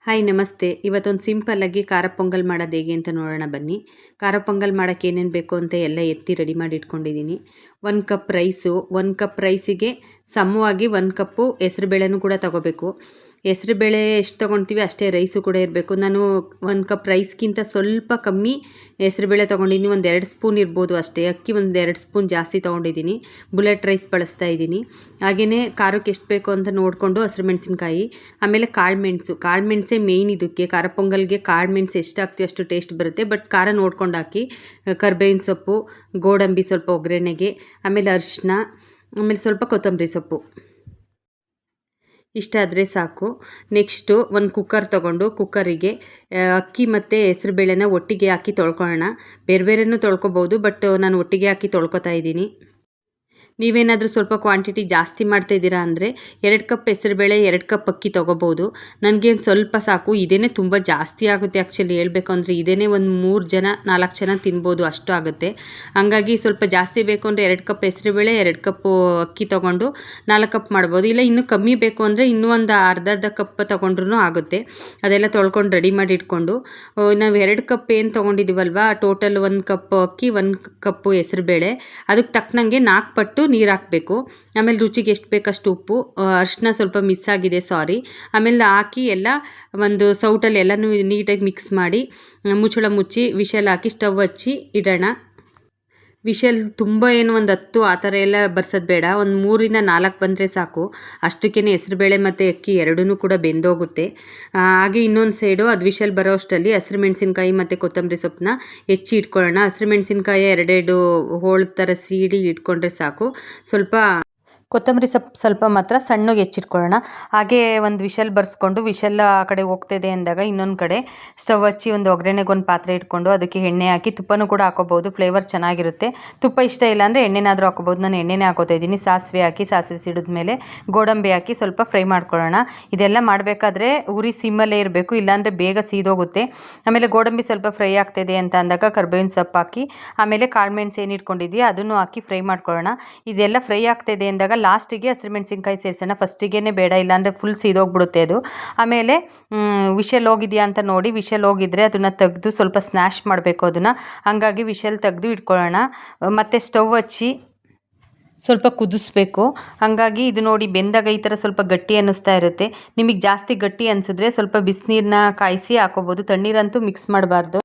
Hi ನಮಸ್ತೆ. ಇವತ್ತೊಂದು ಸಿಂಪಲ್ಲಾಗಿ ಖಾರ ಪೊಂಗಲ್ ಮಾಡೋದು ಹೇಗೆ ಅಂತ ನೋಡೋಣ ಬನ್ನಿ. ಖಾರ ಪೊಂಗಲ್ ಮಾಡೋಕ್ಕೆ ಏನೇನು ಬೇಕು ಅಂತ ಎಲ್ಲ ಎತ್ತಿ ರೆಡಿ ಮಾಡಿ ಇಟ್ಕೊಂಡಿದ್ದೀನಿ. 1 ಕಪ್ ರೈಸು, 1 ಕಪ್ ರೈಸಿಗೆ ಸಮವಾಗಿ 1 ಕಪ್ಪು ಹೆಸರುಬೇಳೆನೂ ಕೂಡ ತೊಗೋಬೇಕು. ಹೆಸರುಬೇಳೆ ಎಷ್ಟು ತೊಗೊಳ್ತೀವಿ ಅಷ್ಟೇ ರೈಸು ಕೂಡ ಇರಬೇಕು. ನಾನು 1 ಕಪ್ ರೈಸ್ಗಿಂತ ಸ್ವಲ್ಪ ಕಮ್ಮಿ ಹೆಸರುಬೇಳೆ ತೊಗೊಂಡಿದ್ದೀನಿ. ಒಂದು 2 ಸ್ಪೂನ್ ಇರ್ಬೋದು ಅಷ್ಟೇ. ಅಕ್ಕಿ ಒಂದು 2 ಸ್ಪೂನ್ ಜಾಸ್ತಿ ತೊಗೊಂಡಿದ್ದೀನಿ. ಬುಲೆಟ್ ರೈಸ್ ಬಳಸ್ತಾ ಇದ್ದೀನಿ. ಹಾಗೆಯೇ ಖಾರಕ್ಕೆ ಎಷ್ಟು ಬೇಕು ಅಂತ ನೋಡಿಕೊಂಡು ಹಸಿರು ಮೆಣಸಿನ್ಕಾಯಿ, ಆಮೇಲೆ ಕಾಳು ಮೆಣಸೇ ಮೇಯ್ನ್ ಇದಕ್ಕೆ. ಖಾರ ಪೊಂಗಲ್ಗೆ ಕಾಳು ಮೆಣಸು ಎಷ್ಟು ಹಾಕ್ತೀವಿ ಅಷ್ಟು ಟೇಸ್ಟ್ ಬರುತ್ತೆ. ಬಟ್ ಖಾರ ನೋಡ್ಕೊಂಡು ಹಾಕಿ. ಕರ್ಬೇವಿನ ಸೊಪ್ಪು, ಗೋಡಂಬಿ ಸ್ವಲ್ಪ ಒಗ್ಗರಣೆಗೆ, ಆಮೇಲೆ ಅರಿಶಿನ, ಆಮೇಲೆ ಸ್ವಲ್ಪ ಕೊತ್ತಂಬರಿ ಸೊಪ್ಪು. ಇಷ್ಟಾದರೆ ಸಾಕು. ನೆಕ್ಸ್ಟು ಒಂದು ಕುಕ್ಕರ್ ತೊಗೊಂಡು ಕುಕ್ಕರಿಗೆ ಅಕ್ಕಿ ಮತ್ತು ಹೆಸರುಬೇಳೆನ ಒಟ್ಟಿಗೆ ಹಾಕಿ ತೊಳ್ಕೊಳ್ಳೋಣ. ಬೇರೆ ಬೇರೆನೂ ತೊಳ್ಕೊಬೋದು, ಬಟ್ ನಾನು ಒಟ್ಟಿಗೆ ಹಾಕಿ ತೊಳ್ಕೊತಾ ಇದ್ದೀನಿ. ನೀವೇನಾದರೂ ಸ್ವಲ್ಪ ಕ್ವಾಂಟಿಟಿ ಜಾಸ್ತಿ ಮಾಡ್ತಾಯಿದ್ದೀರಾ ಅಂದರೆ 2 ಕಪ್ ಹೆಸರುಬೇಳೆ 2 ಕಪ್ ಅಕ್ಕಿ ತೊಗೋಬೋದು. ನನಗೆ ಸ್ವಲ್ಪ ಸಾಕು. ಇದೇ ತುಂಬ ಜಾಸ್ತಿ ಆಗುತ್ತೆ ಆ್ಯಕ್ಚುಲಿ ಹೇಳಬೇಕು ಅಂದರೆ. ಇದೇ ಒಂದು 3 ಜನ 4 ಜನ ತಿನ್ಬೋದು, ಅಷ್ಟು ಆಗುತ್ತೆ. ಹಂಗಾಗಿ ಸ್ವಲ್ಪ ಜಾಸ್ತಿ ಬೇಕು ಅಂದರೆ 2 ಕಪ್ ಹೆಸರುಬೇಳೆ 2 ಕಪ್ಪು ಅಕ್ಕಿ ತೊಗೊಂಡು 4 ಕಪ್ ಮಾಡ್ಬೋದು. ಇಲ್ಲ ಇನ್ನೂ ಕಮ್ಮಿ ಬೇಕು ಅಂದರೆ ಇನ್ನೂ ಒಂದು ಅರ್ಧ ಕಪ್ ತೊಗೊಂಡ್ರೂ ಆಗುತ್ತೆ. ಅದೆಲ್ಲ ತೊಳ್ಕೊಂಡು ರೆಡಿ ಮಾಡಿ ಇಟ್ಕೊಂಡು, ನಾವು 2 ಕಪ್ ಏನು ತೊಗೊಂಡಿದ್ದೀವಲ್ವ, ಟೋಟಲ್ 1 ಕಪ್ ಅಕ್ಕಿ 1 ಕಪ್ಪು ಹೆಸರುಬೇಳೆ, ಅದಕ್ಕೆ ತಕ್ಕನಂಗೆ 4 ಪಟ್ಟು ನೀರು ಹಾಕಬೇಕು. ಆಮೇಲೆ ರುಚಿಗೆ ಎಷ್ಟು ಬೇಕಷ್ಟು ಉಪ್ಪು, ಅರಿಶಿನ ಸ್ವಲ್ಪ ಮಿಸ್ ಆಗಿದೆ, ಸಾರಿ. ಆಮೇಲೆ ಹಾಕಿ ಎಲ್ಲ ಒಂದು ಸೌಟಲ್ಲಿ ಎಲ್ಲನೂ ನೀಟಾಗಿ ಮಿಕ್ಸ್ ಮಾಡಿ ಮುಚ್ಚಳ ಮುಚ್ಚಿ ವಿಷಲ್ ಹಾಕಿ ಸ್ಟವ್ ಹಚ್ಚಿ ಇಡೋಣ. ವಿಷಲ್ ತುಂಬ ಏನು ಒಂದು 10 ಆ ಥರ ಎಲ್ಲ ಬರ್ಸೋದು ಬೇಡ. ಒಂದು 3ರಿಂದ 4 ಬಂದರೆ ಸಾಕು. ಅಷ್ಟಕ್ಕೇ ಹೆಸರುಬೇಳೆ ಮತ್ತು ಅಕ್ಕಿ ಎರಡೂ ಕೂಡ ಬೆಂದೋಗುತ್ತೆ. ಹಾಗೆ ಇನ್ನೊಂದು ಸೈಡು ಅದು ವಿಷಲ್ ಬರೋ ಅಷ್ಟರಲ್ಲಿ ಹಸಿರು ಮೆಣಸಿನ್ಕಾಯಿ ಮತ್ತು ಕೊತ್ತಂಬರಿ ಸೊಪ್ಪನ್ನ ಹೆಚ್ಚಿ ಇಟ್ಕೊಳ್ಳೋಣ. ಹಸಿರು ಮೆಣಸಿನ್ಕಾಯಿ 2 ಹೋಳು ಥರ ಸೀಡಿ ಇಟ್ಕೊಂಡ್ರೆ ಸಾಕು. ಸ್ವಲ್ಪ ಕೊತ್ತಂಬರಿ ಸೊಪ್ಪು ಸ್ವಲ್ಪ ಮಾತ್ರ ಸಣ್ಣಗೆ ಹೆಚ್ಚಿಟ್ಕೊಳ್ಳೋಣ. ಹಾಗೆ ಒಂದು ವಿಷಲ್ ಬರ್ಸ್ಕೊಂಡು ವಿಷಲ್ ಆ ಕಡೆ ಹೋಗ್ತಿದೆ ಅಂದಾಗ ಇನ್ನೊಂದು ಕಡೆ ಸ್ಟವ್ ಹಚ್ಚಿ ಒಂದು ಒಗ್ಗರಣೆಗೆ ಒಂದು ಪಾತ್ರೆ ಇಟ್ಕೊಂಡು ಅದಕ್ಕೆ ಎಣ್ಣೆ ಹಾಕಿ, ತುಪ್ಪನೂ ಕೂಡ ಹಾಕೋಬೋದು, ಫ್ಲೇವರ್ ಚೆನ್ನಾಗಿರುತ್ತೆ. ತುಪ್ಪ ಇಷ್ಟ ಇಲ್ಲ ಅಂದರೆ ಎಣ್ಣೆನಾದರೂ ಹಾಕೋಬೋದು. ನಾನು ಎಣ್ಣೆನೇ ಹಾಕೋತಾ ಇದ್ದೀನಿ. ಸಾಸಿವೆ ಹಾಕಿ, ಸಾಸಿವೆ ಸಿಡಿದ ಮೇಲೆ ಗೋಡಂಬಿ ಹಾಕಿ ಸ್ವಲ್ಪ ಫ್ರೈ ಮಾಡ್ಕೊಳ್ಳೋಣ. ಇದೆಲ್ಲ ಮಾಡಬೇಕಾದ್ರೆ ಉರಿ ಸಿಮ್ಮಲ್ಲೇ ಇರಬೇಕು, ಇಲ್ಲಾಂದರೆ ಬೇಗ ಸೀದೋಗುತ್ತೆ. ಆಮೇಲೆ ಗೋಡಂಬಿ ಸ್ವಲ್ಪ ಫ್ರೈ ಆಗ್ತಿದೆ ಅಂತ ಅಂದಾಗ ಕರ್ಬೇವಿನ ಸೊಪ್ಪು ಹಾಕಿ, ಆಮೇಲೆ ಕಾಳು ಮೆಣಸು ಏನು ಇಟ್ಕೊಂಡಿದ್ವಿ ಅದನ್ನು ಹಾಕಿ ಫ್ರೈ ಮಾಡ್ಕೊಳ್ಳೋಣ. ಇದೆಲ್ಲ ಫ್ರೈ ಆಗ್ತಿದೆ ಅಂದಾಗ ಲಾಸ್ಟಿಗೆ ಹಸಿರು ಮೆಣಸಿನ್ಕಾಯಿ ಸೇರಿಸೋಣ. ಫಸ್ಟಿಗೆ ಬೇಡ, ಇಲ್ಲಾಂದರೆ ಫುಲ್ ಸೀದೋಗ್ಬಿಡುತ್ತೆ ಅದು. ಆಮೇಲೆ ವಿಷಲ್ ಹೋಗಿದೆಯಾ ಅಂತ ನೋಡಿ, ವಿಷಲ್ ಹೋಗಿದ್ರೆ ಅದನ್ನು ತೆಗೆದು ಸ್ವಲ್ಪ ಸ್ನ್ಯಾಶ್ ಮಾಡಬೇಕು ಅದನ್ನು. ಹಾಗಾಗಿ ವಿಷಲ್ ತೆಗೆದು ಇಟ್ಕೊಳ್ಳೋಣ. ಮತ್ತು ಸ್ಟವ್ ಹಚ್ಚಿ ಸ್ವಲ್ಪ ಕುದಿಸ್ಬೇಕು. ಹಾಗಾಗಿ ಇದು ನೋಡಿ ಬೆಂದಾಗ ಈ ಥರ ಸ್ವಲ್ಪ ಗಟ್ಟಿ ಅನ್ನಿಸ್ತಾ ಇರುತ್ತೆ. ನಿಮಗೆ ಜಾಸ್ತಿ ಗಟ್ಟಿ ಅನಿಸಿದ್ರೆ ಸ್ವಲ್ಪ ಬಿಸಿನೀರನ್ನ ಕಾಯಿಸಿ ಹಾಕೋಬೋದು. ತಣ್ಣೀರಂತೂ ಮಿಕ್ಸ್ ಮಾಡಬಾರ್ದು.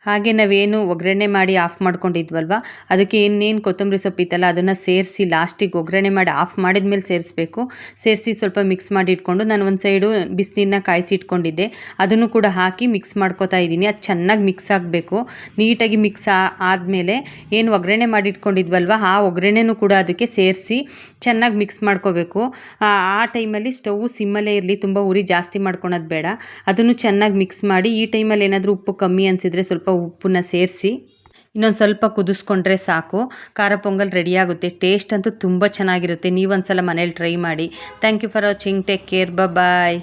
ಹಾಗೆ ನಾವೇನು ಒಗ್ಗರಣೆ ಮಾಡಿ ಆಫ್ ಮಾಡ್ಕೊಂಡಿದ್ವಲ್ವ, ಅದಕ್ಕೆ ಇನ್ನೇನು ಕೊತ್ತಂಬರಿ ಸೊಪ್ಪಿತ್ತಲ್ಲ ಅದನ್ನು ಸೇರಿಸಿ ಲಾಸ್ಟಿಗೆ ಒಗ್ಗರಣೆ ಮಾಡಿ ಆಫ್ ಮಾಡಿದ ಮೇಲೆ ಸೇರಿಸ್ಬೇಕು. ಸೇರಿಸಿ ಸ್ವಲ್ಪ ಮಿಕ್ಸ್ ಮಾಡಿ ಇಟ್ಕೊಂಡು ನಾನು ಒಂದು ಸೈಡು ಬಿಸಿನೀರನ್ನ ಕಾಯಿಸಿ ಇಟ್ಕೊಂಡಿದ್ದೆ, ಅದನ್ನು ಕೂಡ ಹಾಕಿ ಮಿಕ್ಸ್ ಮಾಡ್ಕೋತಾ ಇದ್ದೀನಿ. ಅದು ಚೆನ್ನಾಗಿ ಮಿಕ್ಸ್ ಆಗಬೇಕು. ನೀಟಾಗಿ ಮಿಕ್ಸ್ ಆದಮೇಲೆ ಏನು ಒಗ್ಗರಣೆ ಮಾಡಿ ಇಟ್ಕೊಂಡಿದ್ವಲ್ವ ಆ ಒಗ್ಗರಣೆನೂ ಕೂಡ ಅದಕ್ಕೆ ಸೇರಿಸಿ ಚೆನ್ನಾಗಿ ಮಿಕ್ಸ್ ಮಾಡ್ಕೋಬೇಕು. ಆ ಟೈಮಲ್ಲಿ ಸ್ಟವ್ ಸಿಮ್ಮಲ್ಲೇ ಇರಲಿ, ತುಂಬ ಉರಿ ಜಾಸ್ತಿ ಮಾಡ್ಕೊಳೋದು ಬೇಡ. ಅದನ್ನು ಚೆನ್ನಾಗಿ ಮಿಕ್ಸ್ ಮಾಡಿ ಈ ಟೈಮಲ್ಲಿ ಏನಾದರೂ ಉಪ್ಪು ಕಮ್ಮಿ ಅನಿಸಿದರೆ ಸ್ವಲ್ಪ ಉಪ್ಪನ್ನ ಸೇರಿಸಿ ಇನ್ನೊಂದು ಸ್ವಲ್ಪ ಕುದಿಸ್ಕೊಂಡ್ರೆ ಸಾಕು. ಖಾರ ಪೊಂಗಲ್ ರೆಡಿಯಾಗುತ್ತೆ. ಟೇಸ್ಟ್ ಅಂತೂ ತುಂಬ ಚೆನ್ನಾಗಿರುತ್ತೆ. ನೀವೊಂದ್ಸಲ ಮನೇಲಿ ಟ್ರೈ ಮಾಡಿ. Thank you for watching. Take care. Bye.